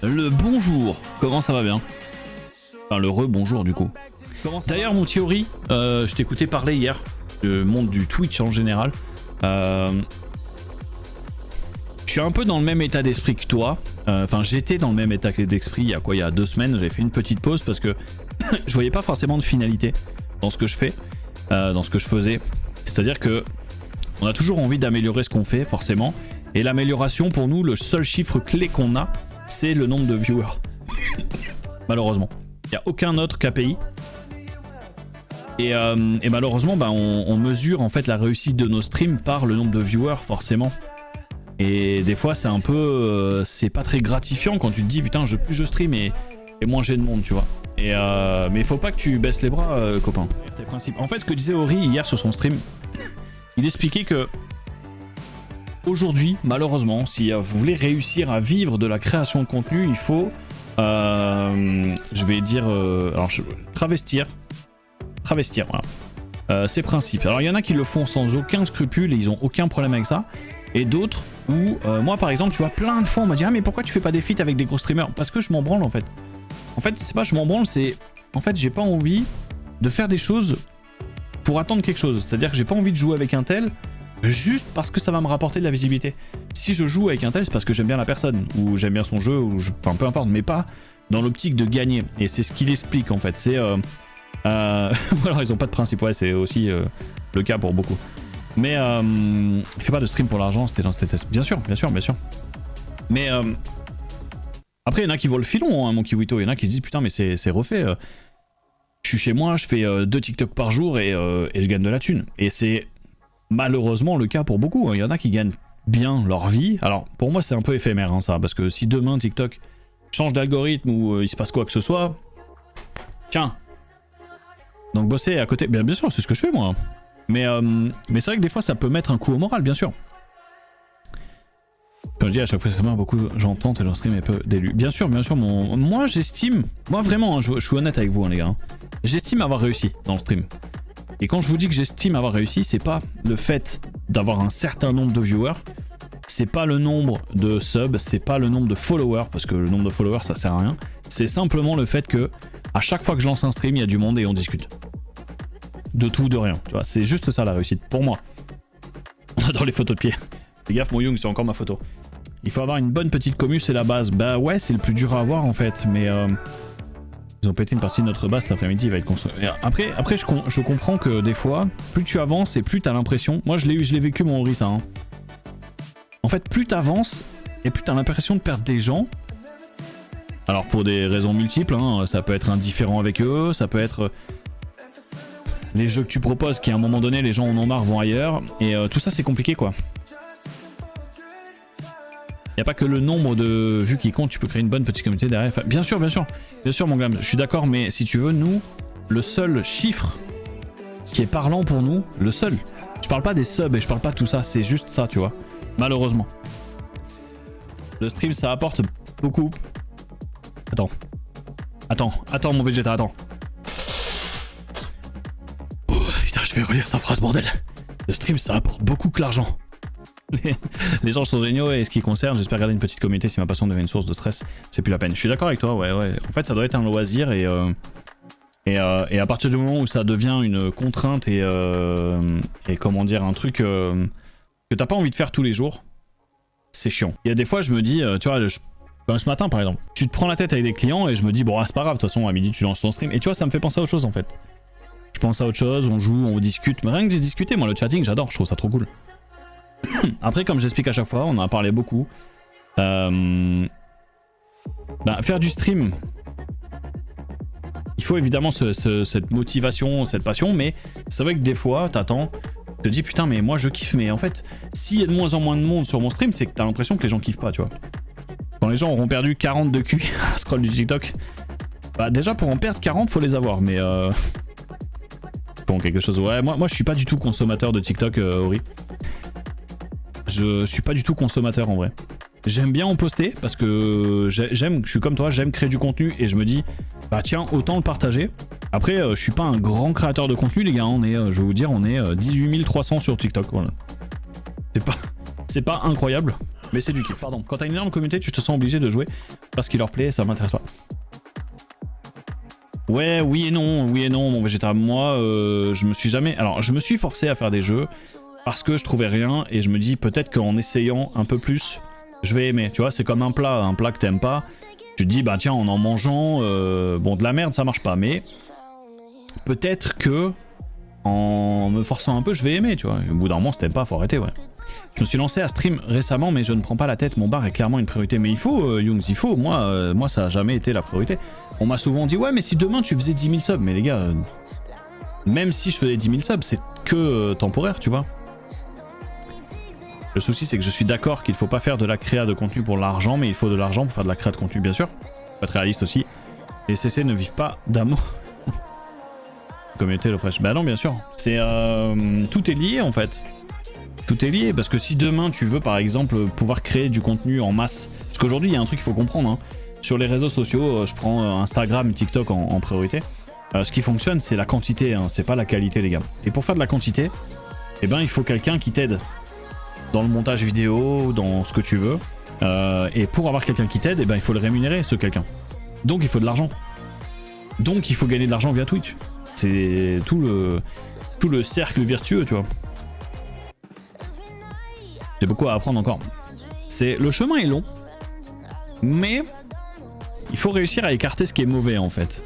Le bonjour, comment ça va bien? Enfin le re-bonjour du coup. D'ailleurs mon Thierry, je t'écoutais parler hier du monde du Twitch en général. Je suis un peu dans le même état d'esprit que toi. Enfin j'étais dans le même état d'esprit il y a quoi, il y a 2 semaines. J'ai fait une petite pause parce que je voyais pas forcément de finalité dans ce que je fais, dans ce que je faisais. C'est-à-dire que on a toujours envie d'améliorer ce qu'on fait forcément. Et l'amélioration pour nous, le seul chiffre clé qu'on a, c'est le nombre de viewers. Malheureusement. Il n'y a aucun autre KPI. Et malheureusement, bah, on mesure en fait la réussite de nos streams par le nombre de viewers forcément. Et des fois c'est un peu... c'est pas très gratifiant quand tu te dis putain plus je stream et moins j'ai de monde, tu vois. Mais il faut pas que tu baisses les bras, copain. En fait, ce que disait Ori hier sur son stream, il expliquait que aujourd'hui, malheureusement, si vous voulez réussir à vivre de la création de contenu, il faut, je vais dire, travestir, voilà, ces principes. Alors il y en a qui le font sans aucun scrupule et ils ont aucun problème avec ça, et d'autres où, moi par exemple, tu vois, plein de fois on m'a dit ah mais pourquoi tu fais pas des feats avec des gros streamers? Parce que je m'en branle en fait. En fait, c'est pas je m'en branle, c'est en fait j'ai pas envie de faire des choses pour attendre quelque chose. C'est-à-dire que j'ai pas envie de jouer avec un tel juste parce que ça va me rapporter de la visibilité. Si je joue avec un tel, c'est parce que j'aime bien la personne, ou j'aime bien son jeu, ou enfin peu importe, mais pas dans l'optique de gagner. Et c'est ce qu'il explique en fait. C'est alors ils ont pas de principe, ouais, c'est aussi le cas pour beaucoup. Mais il fait pas de stream pour l'argent, c'était bien sûr. Mais après il y en a qui voient le filon, hein, mon Kiwito, il y en a qui se disent putain mais c'est refait. Je suis chez moi, je fais 2 TikTok par jour et je gagne de la thune. Et c'est malheureusement le cas pour beaucoup. Il y en a qui gagnent bien leur vie. Alors pour moi c'est un peu éphémère hein, ça, parce que si demain TikTok change d'algorithme ou il se passe quoi que ce soit, tiens. Donc bosser à côté, bien sûr c'est ce que je fais moi. Mais c'est vrai que des fois ça peut mettre un coup au moral, bien sûr. Comme je dis à chaque fois c'est beaucoup, j'entends et leur stream est peu d'élus. Bien sûr, moi j'estime, moi vraiment, hein, je suis honnête avec vous hein, les gars, hein, j'estime avoir réussi dans le stream. Et quand je vous dis que j'estime avoir réussi, c'est pas le fait d'avoir un certain nombre de viewers, c'est pas le nombre de subs, c'est pas le nombre de followers, parce que le nombre de followers ça sert à rien. C'est simplement le fait que à chaque fois que je lance un stream, il y a du monde et on discute. De tout, de rien, tu vois, c'est juste ça la réussite, pour moi. On adore les photos de pied. Fais gaffe mon Young, c'est encore ma photo. Il faut avoir une bonne petite commu, c'est la base. Bah ouais, c'est le plus dur à avoir en fait, mais... Ils ont pété une partie de notre base cet après-midi, il va être construit. Après je comprends que des fois, plus tu avances et plus t'as l'impression... Moi je l'ai vécu mon Ori ça. Hein. En fait, plus t'avances et plus t'as l'impression de perdre des gens. Alors pour des raisons multiples, hein, ça peut être indifférent avec eux, ça peut être... les jeux que tu proposes qui à un moment donné les gens en ont marre, vont ailleurs. Et tout ça c'est compliqué quoi. Il n'y a pas que le nombre de vues qui compte, tu peux créer une bonne petite communauté derrière. Enfin, bien sûr mon gars, je suis d'accord, mais si tu veux, nous, le seul chiffre qui est parlant pour nous, le seul, je parle pas des subs et je parle pas de tout ça, c'est juste ça, tu vois, malheureusement. Le stream, ça apporte beaucoup. Attends mon Vegeta, attends. Oh, putain, je vais relire sa phrase, bordel. Le stream, ça apporte beaucoup que l'argent. Les gens sont géniaux et ce qui concerne, j'espère garder une petite communauté si ma passion devient une source de stress, c'est plus la peine. Je suis d'accord avec toi, ouais. En fait, ça doit être un loisir et à partir du moment où ça devient une contrainte et comment dire, un truc que t'as pas envie de faire tous les jours, c'est chiant. Il y a des fois, je me dis, tu vois, comme ce matin par exemple, tu te prends la tête avec des clients et je me dis, bon, c'est pas grave, de toute façon, à midi tu lances ton stream. Et tu vois, ça me fait penser à autre chose en fait. Je pense à autre chose, on joue, on discute. Mais rien que de discuter, moi, le chatting, j'adore, je trouve ça trop cool. Après, comme j'explique à chaque fois, on en a parlé beaucoup. Bah, faire du stream, il faut évidemment cette motivation, cette passion, mais c'est vrai que des fois, t'attends, tu te dis putain, mais moi je kiffe, mais en fait, s'il y a de moins en moins de monde sur mon stream, c'est que t'as l'impression que les gens kiffent pas, tu vois. Quand les gens auront perdu 40 de QI à scroll du TikTok, bah déjà pour en perdre 40, faut les avoir, mais bon, quelque chose. Ouais, moi je suis pas du tout consommateur de TikTok, Ori. Je suis pas du tout consommateur en vrai. J'aime bien en poster parce que je suis comme toi, j'aime créer du contenu et je me dis bah tiens, autant le partager. Après je suis pas un grand créateur de contenu les gars, on est, je vais vous dire, on est 18 300 sur TikTok, voilà. C'est pas incroyable, mais c'est du kiff. Pardon, quand t'as une énorme communauté, tu te sens obligé de jouer Parce qu'il leur plaît, ça m'intéresse pas. Ouais, oui et non, mon Vegeta. Moi, je me suis jamais... Alors, je me suis forcé à faire des jeux parce que je trouvais rien et je me dis peut-être qu'en essayant un peu plus, je vais aimer. Tu vois, c'est comme un plat que t'aimes pas. Tu te dis, bah tiens, en mangeant, bon, de la merde, ça marche pas, mais peut-être que en me forçant un peu, je vais aimer, tu vois. Au bout d'un moment, si t'aimes pas, faut arrêter, ouais. Je me suis lancé à stream récemment, mais je ne prends pas la tête. Mon bar est clairement une priorité. Mais il faut, Youngs, il faut. Moi, ça a jamais été la priorité. On m'a souvent dit, ouais, mais si demain tu faisais 10 000 subs, mais les gars, même si je faisais 10 000 subs, c'est que temporaire, tu vois. Le souci, c'est que je suis d'accord qu'il faut pas faire de la créa de contenu pour l'argent, mais il faut de l'argent pour faire de la créa de contenu, bien sûr. Faut être réaliste aussi. Les CC ne vivent pas d'amour. Communauté le fraîche. Bah non, bien sûr. C'est tout est lié en fait. Tout est lié parce que si demain tu veux par exemple pouvoir créer du contenu en masse, parce qu'aujourd'hui il y a un truc qu'il faut comprendre. Hein. Sur les réseaux sociaux, je prends Instagram, TikTok en priorité. Ce qui fonctionne, c'est la quantité, hein. C'est pas la qualité, les gars. Et pour faire de la quantité, eh ben il faut quelqu'un qui t'aide dans le montage vidéo, dans ce que tu veux. Et pour avoir quelqu'un qui t'aide, eh ben il faut le rémunérer, ce quelqu'un. Donc il faut de l'argent. Donc il faut gagner de l'argent via Twitch. C'est tout le cercle vertueux, tu vois. J'ai beaucoup à apprendre encore. Le chemin est long, mais il faut réussir à écarter ce qui est mauvais en fait.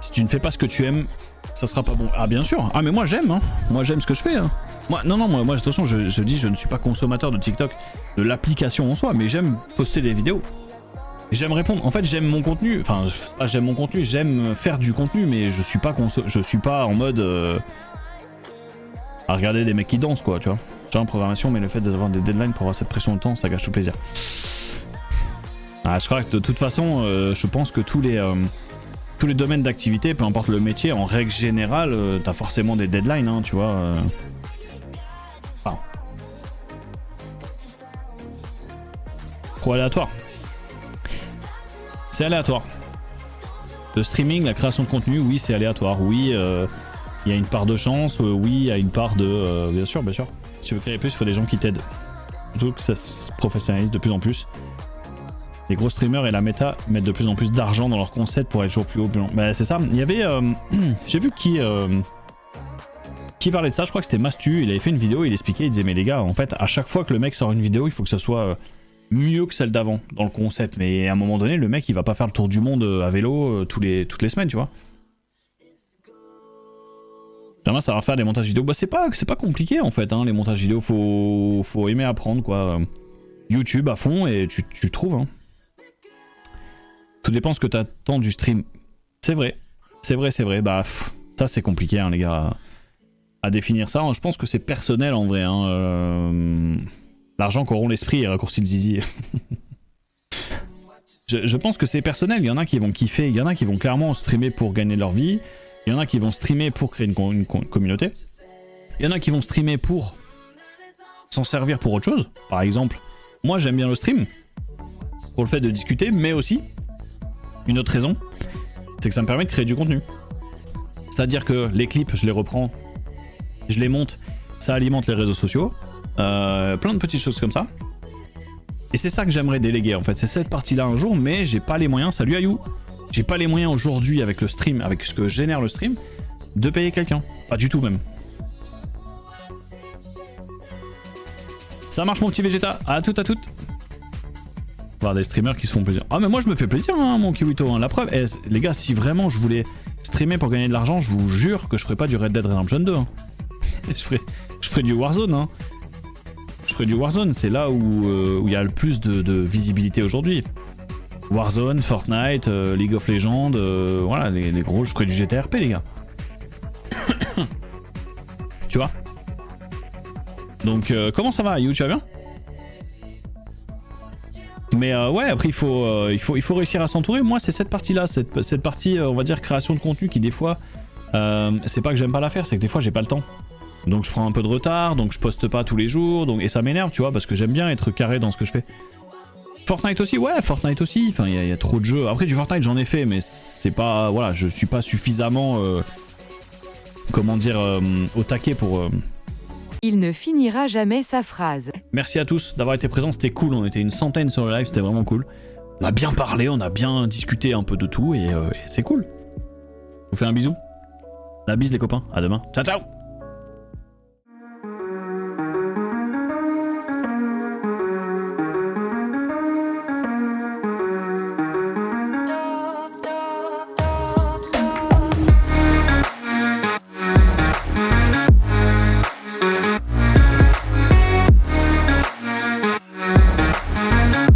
Si tu ne fais pas ce que tu aimes, ça sera pas bon. Ah bien sûr. Ah mais moi j'aime, hein. Moi j'aime ce que je fais. Hein. Moi attention, je dis je ne suis pas consommateur de TikTok, de l'application en soi, mais j'aime poster des vidéos. J'aime répondre. En fait, j'aime mon contenu. Enfin, j'aime mon contenu. J'aime faire du contenu, mais je suis pas en mode à regarder des mecs qui dansent, quoi. Tu vois. J'ai en programmation, mais le fait d'avoir des deadlines pour avoir cette pression de temps, ça gâche tout plaisir. Ah, je crois que de toute façon, je pense que tous les domaines d'activité, peu importe le métier, en règle générale, t'as forcément des deadlines, hein, tu vois. Enfin. Trop aléatoire. C'est aléatoire. Le streaming, la création de contenu, oui, c'est aléatoire. Oui, il y a une part de chance. Oui, il y a une part de... bien sûr, bien sûr. Si tu veux créer plus, il faut des gens qui t'aident. Surtout que ça se professionnalise de plus en plus. Les gros streamers et la méta mettent de plus en plus d'argent dans leur concept pour être toujours plus haut. Bah, c'est ça. Il y avait... j'ai vu qui parlait de ça. Je crois que c'était Mastu. Il avait fait une vidéo, il expliquait, il disait mais les gars, en fait, à chaque fois que le mec sort une vidéo, il faut que ça soit... mieux que celle d'avant dans le concept, mais à un moment donné le mec il va pas faire le tour du monde à vélo toutes les semaines, tu vois. J'aimerais savoir faire des montages vidéo. Bah c'est pas compliqué en fait, hein, les montages vidéo, faut aimer apprendre quoi. YouTube à fond et tu trouves. Hein. Tout dépend ce que t'attends du stream. C'est vrai. Bah ça c'est compliqué hein, les gars à définir ça. Je pense que c'est personnel en vrai. Hein, L'argent corrompt l'esprit et raccourcit le zizi. je pense que c'est personnel. Il y en a qui vont kiffer. Il y en a qui vont clairement streamer pour gagner leur vie. Il y en a qui vont streamer pour créer une communauté. Il y en a qui vont streamer pour s'en servir pour autre chose. Par exemple, moi j'aime bien le stream pour le fait de discuter, mais aussi une autre raison, c'est que ça me permet de créer du contenu. C'est-à-dire que les clips, je les reprends, je les monte, ça alimente les réseaux sociaux. Plein de petites choses comme ça. Et c'est ça que j'aimerais déléguer en fait. C'est cette partie là un jour, mais j'ai pas les moyens. Salut Ayou. J'ai pas les moyens aujourd'hui avec le stream, avec ce que génère le stream, de payer quelqu'un. Pas du tout même. Ça marche mon petit Vegeta. À toutes. Voir des streamers qui se font plaisir. Ah mais moi je me fais plaisir hein, mon Kiwito. Hein. La preuve, les gars, si vraiment je voulais streamer pour gagner de l'argent, je vous jure que je ferais pas du Red Dead Redemption 2. Hein. je ferais du Warzone. Hein. Je ferais du Warzone, c'est là où il y a le plus de visibilité aujourd'hui. Warzone, Fortnite, League of Legends, voilà, les gros, je ferais du GTRP les gars. Tu vois. Donc comment ça va You, tu vas bien? Mais ouais, après il faut réussir à s'entourer. Moi c'est cette partie là, cette partie on va dire création de contenu qui des fois, c'est pas que j'aime pas la faire, c'est que des fois j'ai pas le temps. Donc je prends un peu de retard, donc je poste pas tous les jours, donc, et ça m'énerve tu vois, parce que j'aime bien être carré dans ce que je fais. Fortnite aussi, ouais, Fortnite aussi, enfin il y a trop de jeux. Après du Fortnite j'en ai fait, mais c'est pas, voilà, je suis pas suffisamment, comment dire, au taquet pour... Il ne finira jamais sa phrase. Merci à tous d'avoir été présents, c'était cool, on était une centaine sur le live, c'était vraiment cool. On a bien parlé, on a bien discuté un peu de tout et c'est cool. Je vous fais un bisou. La bise les copains, à demain. Ciao ciao.